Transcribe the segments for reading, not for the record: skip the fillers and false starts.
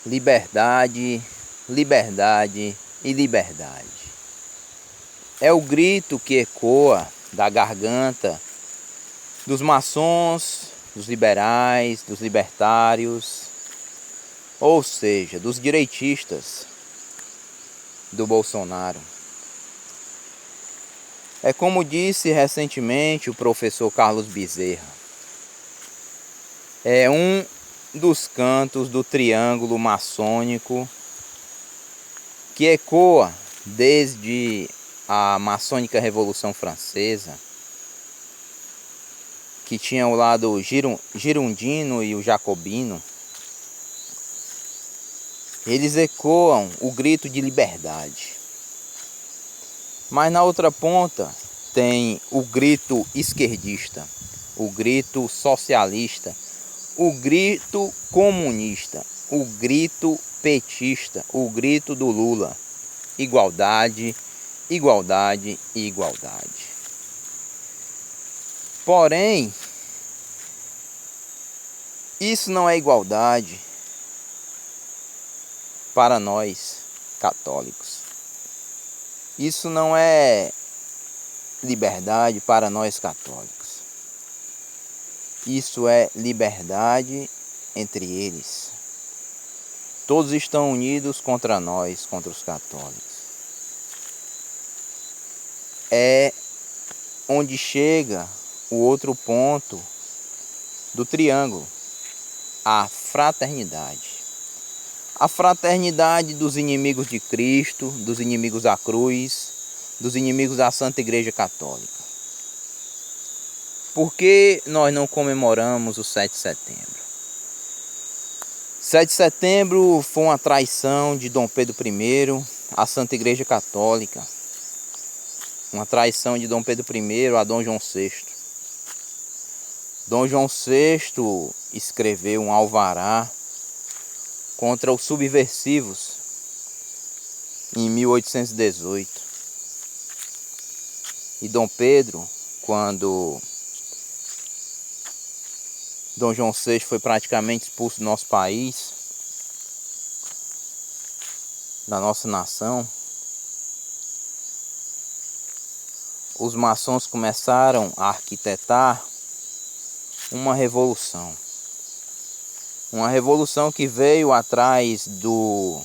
Liberdade, liberdade e liberdade. É o grito que ecoa da garganta dos maçons, dos liberais, dos libertários, ou seja, dos direitistas do Bolsonaro. É como disse recentemente o professor Carlos Bezerra. É um dos cantos do triângulo maçônico que ecoa desde a maçônica Revolução Francesa, que tinha o lado girondino e o jacobino. Eles ecoam o grito de liberdade. Mas na outra ponta tem o grito esquerdista, o grito socialista, o grito comunista, o grito petista, o grito do Lula. Igualdade, igualdade e igualdade. Porém, isso não é igualdade para nós católicos. Isso não é liberdade para nós católicos. Isso é liberdade entre eles. Todos estão unidos contra nós, contra os católicos. É onde chega o outro ponto do triângulo, a fraternidade. A fraternidade dos inimigos de Cristo, dos inimigos da cruz, dos inimigos da Santa Igreja Católica. Por que nós não comemoramos o 7 de setembro? 7 de setembro foi uma traição de Dom Pedro I à Santa Igreja Católica. Uma traição de Dom Pedro I a Dom João VI. Dom João VI escreveu um alvará contra os subversivos em 1818. E Dom Pedro, quando Dom João VI foi praticamente expulso do nosso país, da nossa nação, os maçons começaram a arquitetar uma revolução. Uma revolução que veio atrás dos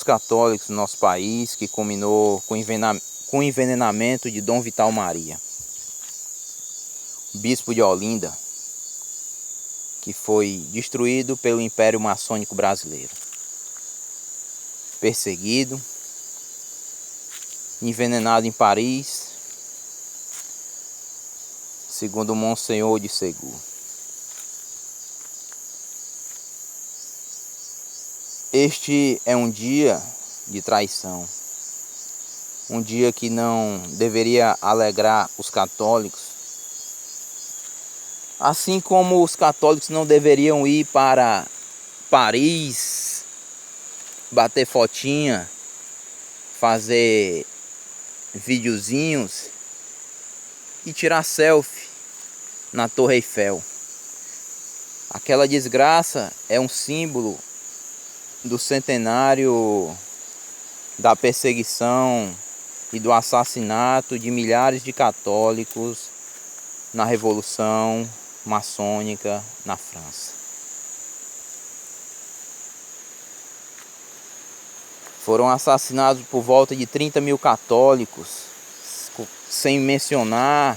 católicos do nosso país, que culminou com o envenenamento de Dom Vital Maria, bispo de Olinda, que foi destruído pelo Império Maçônico Brasileiro. Perseguido, envenenado em Paris, segundo Monsenhor de Ségur. Este é um dia de traição, um dia que não deveria alegrar os católicos, assim como os católicos não deveriam ir para Paris, bater fotinha, fazer videozinhos e tirar selfie na Torre Eiffel. Aquela desgraça é um símbolo do centenário da perseguição e do assassinato de milhares de católicos na Revolução Maçônica na França. Foram assassinados por volta de 30 mil católicos, sem mencionar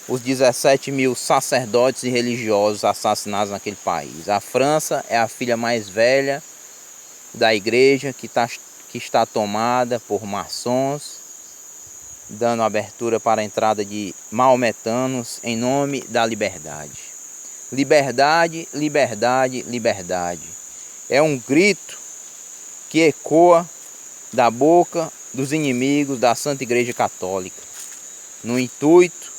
os 17 mil sacerdotes e religiosos assassinados naquele país. A França é a filha mais velha da igreja que está tomada por maçons, dando abertura para a entrada de maometanos em nome da liberdade. Liberdade, liberdade, liberdade. É um grito que ecoa da boca dos inimigos da Santa Igreja Católica, no intuito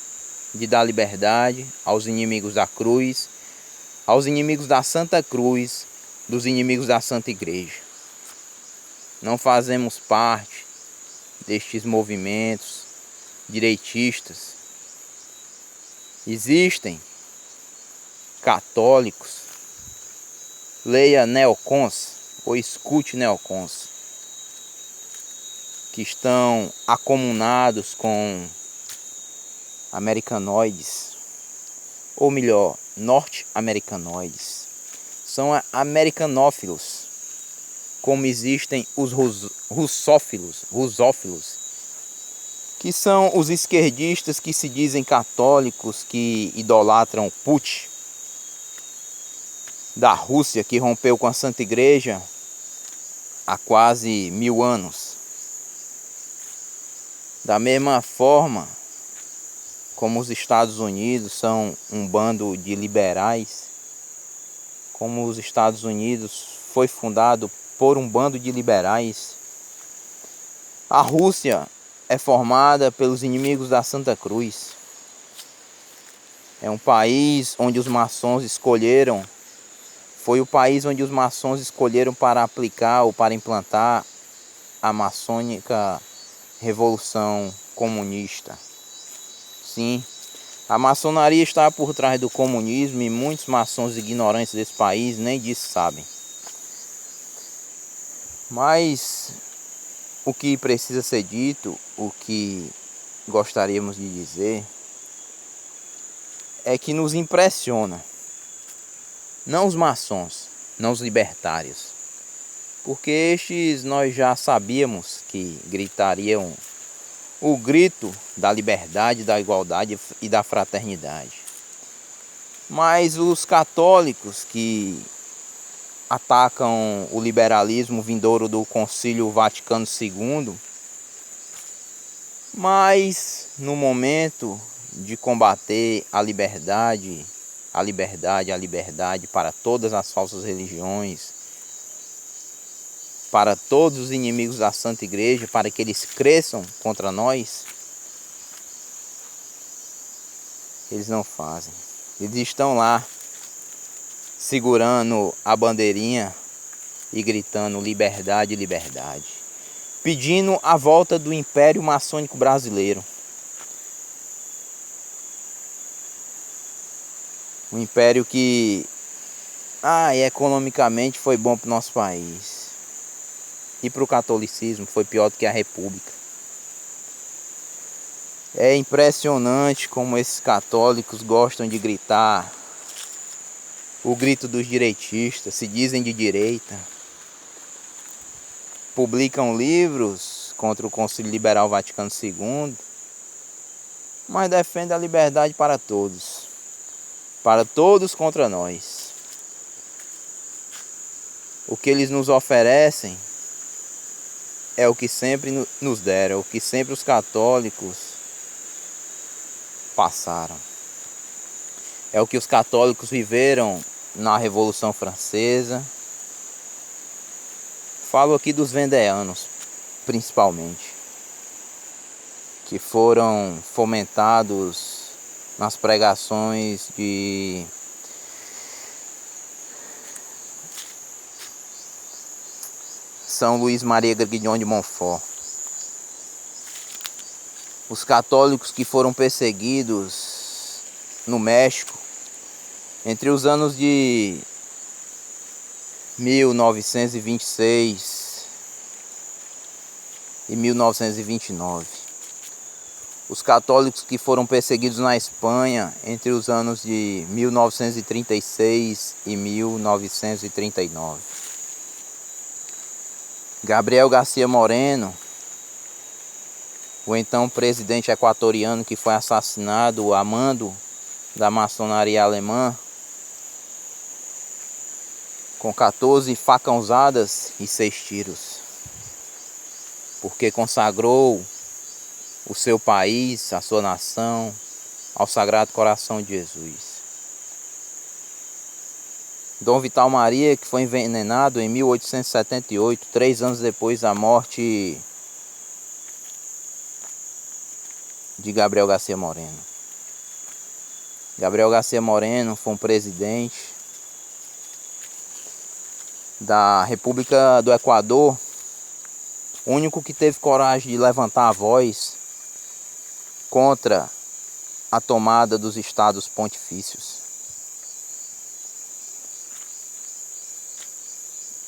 de dar liberdade aos inimigos da cruz, aos inimigos da Santa Cruz, dos inimigos da Santa Igreja. Não fazemos parte destes movimentos direitistas. Existem católicos leia neocons ou escute neocons que estão acomunados com americanoides, ou melhor, norte-americanoides. São americanófilos, como existem os russófilos, que são os esquerdistas que se dizem católicos, que idolatram Putin, da Rússia, que rompeu com a Santa Igreja há quase 1000 anos. Da mesma forma como os Estados Unidos são um bando de liberais, como os Estados Unidos foi fundado por um bando de liberais, a Rússia é formada pelos inimigos da Santa Cruz. É um país onde os maçons escolheram, foi o país onde os maçons escolheram para aplicar ou para implantar a maçônica revolução comunista. Sim, a maçonaria está por trás do comunismo e muitos maçons ignorantes desse país nem disso sabem. Mas o que precisa ser dito, o que gostaríamos de dizer, é que nos impressiona, não os maçons, não os libertários, porque estes nós já sabíamos que gritariam o grito da liberdade, da igualdade e da fraternidade. Mas os católicos que atacam o liberalismo vindouro do Concílio Vaticano II, mas no momento de combater a liberdade para todas as falsas religiões, para todos os inimigos da Santa Igreja, para que eles cresçam contra nós, eles não fazem. Eles estão lá segurando a bandeirinha e gritando liberdade, liberdade, pedindo a volta do Império Maçônico Brasileiro. Um império que economicamente foi bom para o nosso país. E para o catolicismo foi pior do que a República. É impressionante como esses católicos gostam de gritar o grito dos direitistas, se dizem de direita. Publicam livros contra o Concílio Liberal Vaticano II, mas defendem a liberdade para todos contra nós. O que eles nos oferecem é o que sempre nos deram, o que sempre os católicos passaram. É o que os católicos viveram na Revolução Francesa. Falo aqui dos vendeanos, principalmente, que foram fomentados nas pregações de São Luís Maria Grignion de Montfort. Os católicos que foram perseguidos no México entre os anos de 1926 e 1929. Os católicos que foram perseguidos na Espanha entre os anos de 1936 e 1939. Gabriel Garcia Moreno, o então presidente equatoriano que foi assassinado a mando da maçonaria alemã, com 14 facãozadas e 6 tiros, porque consagrou o seu país, a sua nação, ao Sagrado Coração de Jesus. Dom Vital Maria, que foi envenenado em 1878, 3 anos depois da morte de Gabriel Garcia Moreno. Gabriel Garcia Moreno foi um presidente da República do Equador, o único que teve coragem de levantar a voz contra a tomada dos estados pontifícios.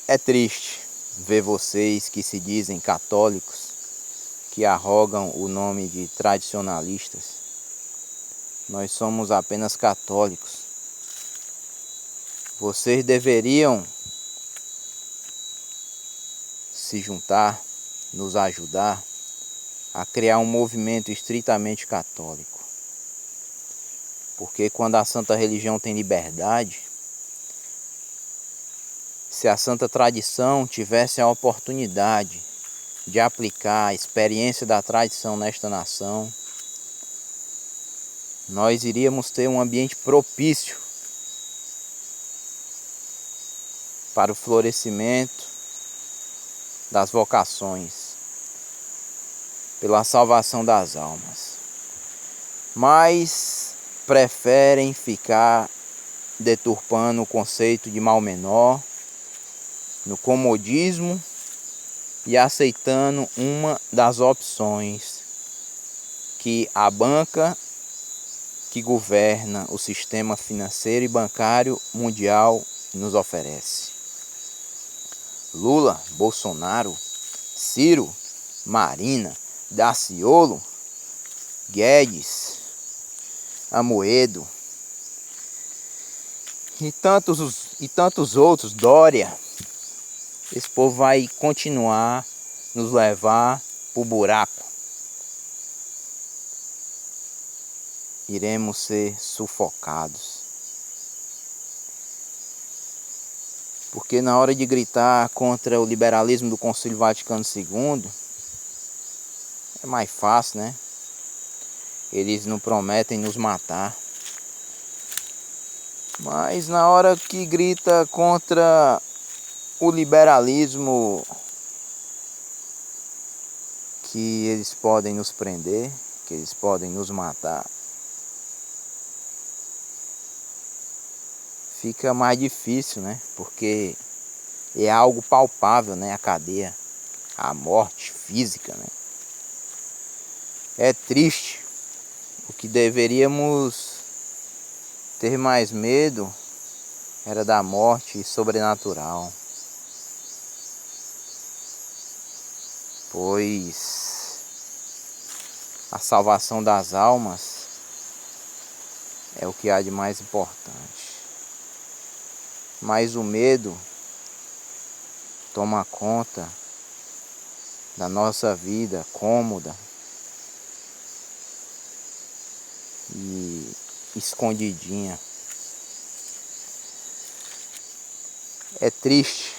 É triste ver vocês que se dizem católicos, que arrogam o nome de tradicionalistas. Nós somos apenas católicos. Vocês deveriam se juntar, nos ajudar a criar um movimento estritamente católico. Porque quando a santa religião tem liberdade, se a santa tradição tivesse a oportunidade de aplicar a experiência da tradição nesta nação, nós iríamos ter um ambiente propício para o florescimento das vocações, pela salvação das almas. Mas preferem ficar deturpando o conceito de mal menor, no comodismo e aceitando uma das opções que a banca que governa o sistema financeiro e bancário mundial nos oferece. Lula, Bolsonaro, Ciro, Marina, Daciolo, Guedes, Amoedo e tantos outros, Dória. Esse povo vai continuar nos levar para o buraco. Iremos ser sufocados. Porque na hora de gritar contra o liberalismo do Concílio Vaticano II, é mais fácil, né? Eles não prometem nos matar. Mas na hora que grita contra o liberalismo, que eles podem nos prender, que eles podem nos matar, fica mais difícil, né? Porque é algo palpável, né? A cadeia, a morte física, né? É triste. O que deveríamos ter mais medo era da morte sobrenatural. Pois a salvação das almas é o que há de mais importante. Mas o medo toma conta da nossa vida cômoda e escondidinha. É triste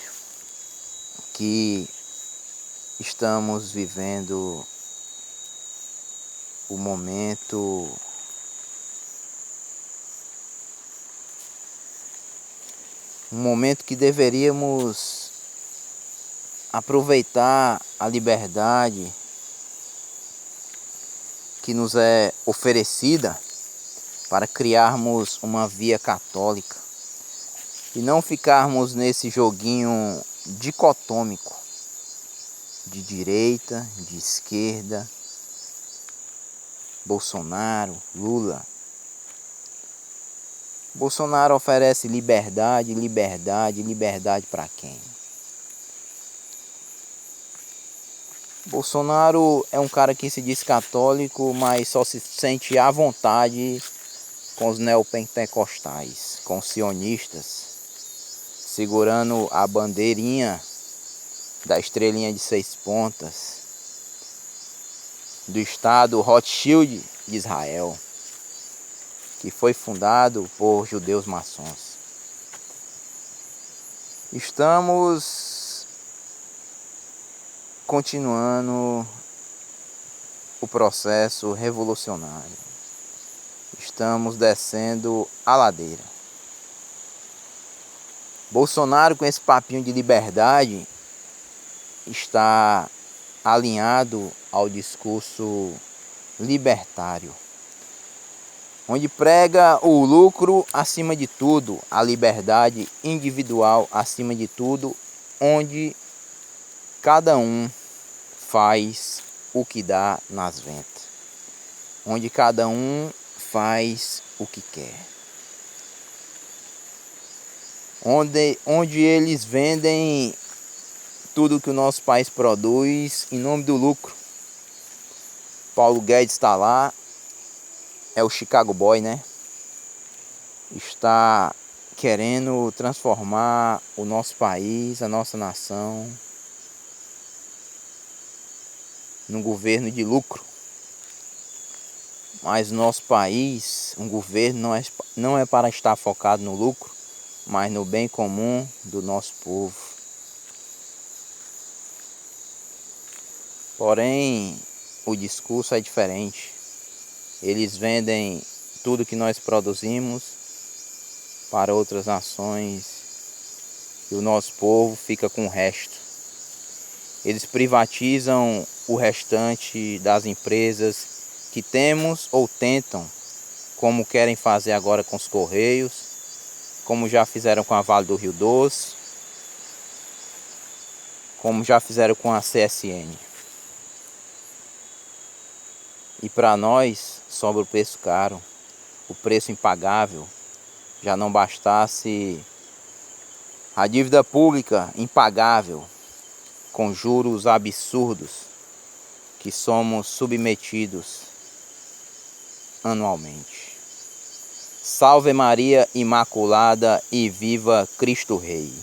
que estamos vivendo o momento que deveríamos aproveitar a liberdade que nos é oferecida para criarmos uma via católica e não ficarmos nesse joguinho dicotômico de direita, de esquerda, Bolsonaro, Lula. Bolsonaro oferece liberdade, liberdade, liberdade para quem? Bolsonaro é um cara que se diz católico, mas só se sente à vontade com os neopentecostais, com os sionistas, segurando a bandeirinha da estrelinha de 6 pontas do estado Rothschild de Israel, que foi fundado por judeus maçons. Estamos continuando o processo revolucionário. Estamos descendo a ladeira. Bolsonaro, com esse papinho de liberdade, está alinhado ao discurso libertário, onde prega o lucro acima de tudo, a liberdade individual acima de tudo, onde cada um faz o que dá nas ventas, onde cada um faz o que quer. onde eles vendem tudo que o nosso país produz em nome do lucro. Paulo Guedes está lá, é o Chicago Boy, né? Está querendo transformar o nosso país, a nossa nação, num governo de lucro. Mas nosso país, um governo não é para estar focado no lucro, mas no bem comum do nosso povo. Porém, o discurso é diferente. Eles vendem tudo que nós produzimos para outras nações e o nosso povo fica com o resto. Eles privatizam o restante das empresas que temos ou tentam, como querem fazer agora com os Correios, como já fizeram com a Vale do Rio Doce, como já fizeram com a CSN. E para nós sobra o preço caro, o preço impagável. Já não bastasse a dívida pública impagável, com juros absurdos que somos submetidos anualmente. Salve Maria Imaculada e viva Cristo Rei!